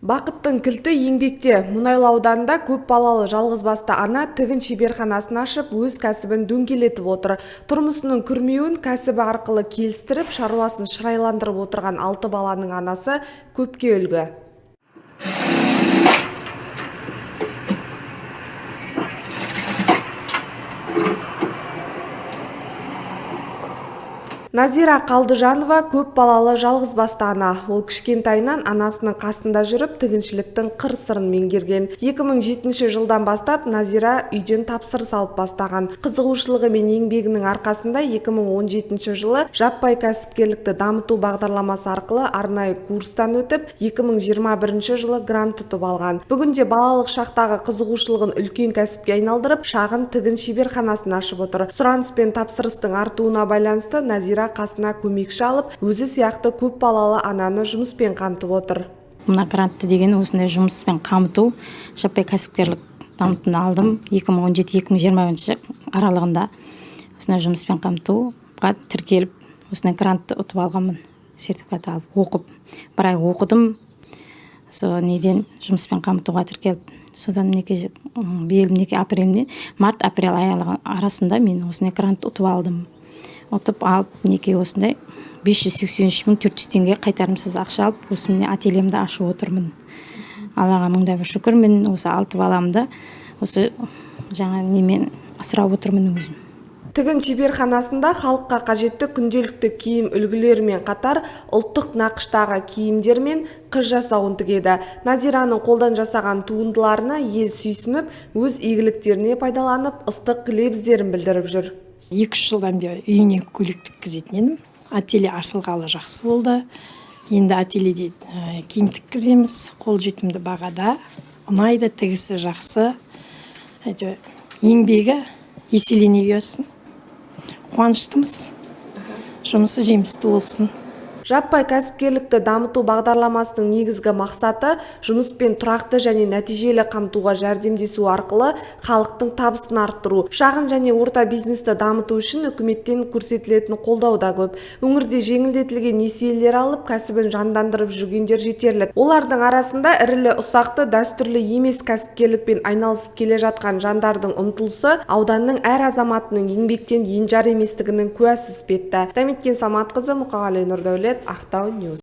Бақыттың кілті еңбекте. Мұнайлы ауданында көп балалы жалғызбасты ана тігін шеберханасын ашып, өз кәсібін дөңгелетіп отыр. Тұрмысының күрмеуін кәсібі арқылы келістіріп, шаруасын шырайландырып отырған 6 баланың анасы көпке үлгі. Назира Қалдыжанова көп балалы жалғызбасты ана. Ол кішкентайынан анасының қасында жүріп, тігіншіліктің қыр-сырын меңгерген. 2007 жылдан бастап Назира үйден тапсырыс алып бастаған. Қызығушылығы мен еңбегінің арқасында 2017 жылы жаппай кәсіпкерлікті дамыту бағдарламасы арқылы арнайы курстан өтіп, 2021 жылы грант ұтып алған. Бүгінде балалық шақтағы қызығушылығын үлкен кәсіпке айналдырып, шағын тігін шеберханасын ашып отыр. Сұраныс пен тапсырыстың артуына байланысты Назира қасына көмекші алып, өзі сияқты көп балалы ананы жұмыспен қамтып отыр. Мына грантты деген осындай жұмыспен қамту, жаппай кәсіпкерлік дамытуын алдым. 2017-2021 аралығында осындай жұмыспен қамтуға тіркеліп, осындай грантты ұтып алғанмын. Сертификат алып, оқып, бір ай оқыдым. Сол неден жұмыспен қамтуға тіркеліп, содан март-апрель арасында мен осындай грант ұтып алдым. Ұтып алып, осындай 583.400 теңге қайтарымсыз ақша алып, осы міне ательемді ашып отырмын. Аллаға мыңда бір шүкір, мен осы 6 баламды осы жаңа немен асырап отырмын өзім. Тігін шеберханасында халыққа қажетті күнделікті киім үлгілерімен қатар ұлттық нақыштағы киімдер мен қыз жасауын тігеді. Назираның қолдан жасаған туындыларына ел сүйсініп, өз игіліктеріне пайдаланып, ыстық лебіздерін білдіріп жүр. 2 жылдан бері үйіне көйлек тіккізетін едім. Ателье ашылғалы жақсы болды. Енді ательеде киім тіккіземіз, қол жетімді бағада. Ұнайды, тігісі жақсы. Еңбегі еселене берсін. Қуаныштымыз. Жұмысы жемісті болсын. Жаппай кәсіпкерлікті дамыту бағдарламасының негізгі мақсаты жұмыспен тұрақты және нәтижелі қамтуға жәрдемдесу арқылы халықтың табысын арттыру. Шағын және орта бизнесті дамыту үшін үкіметтен көрсетілетін қолдау да көп. Өңірде жеңілдетілген несиелер алып, кәсібін жандандырып жүргендер жетерлік. Олардың арасында ірілі ұсақты дәстүрлі емес кәсіпкерлікпен айналысып келе жатқан жандардың ұмтылысы ауданның әр азаматының еңбектен енжар еместігінің куәсі іспетті. Дәметкен Саматқызы, Мұқағали Нұрдәулет, Ақтау Ньюс.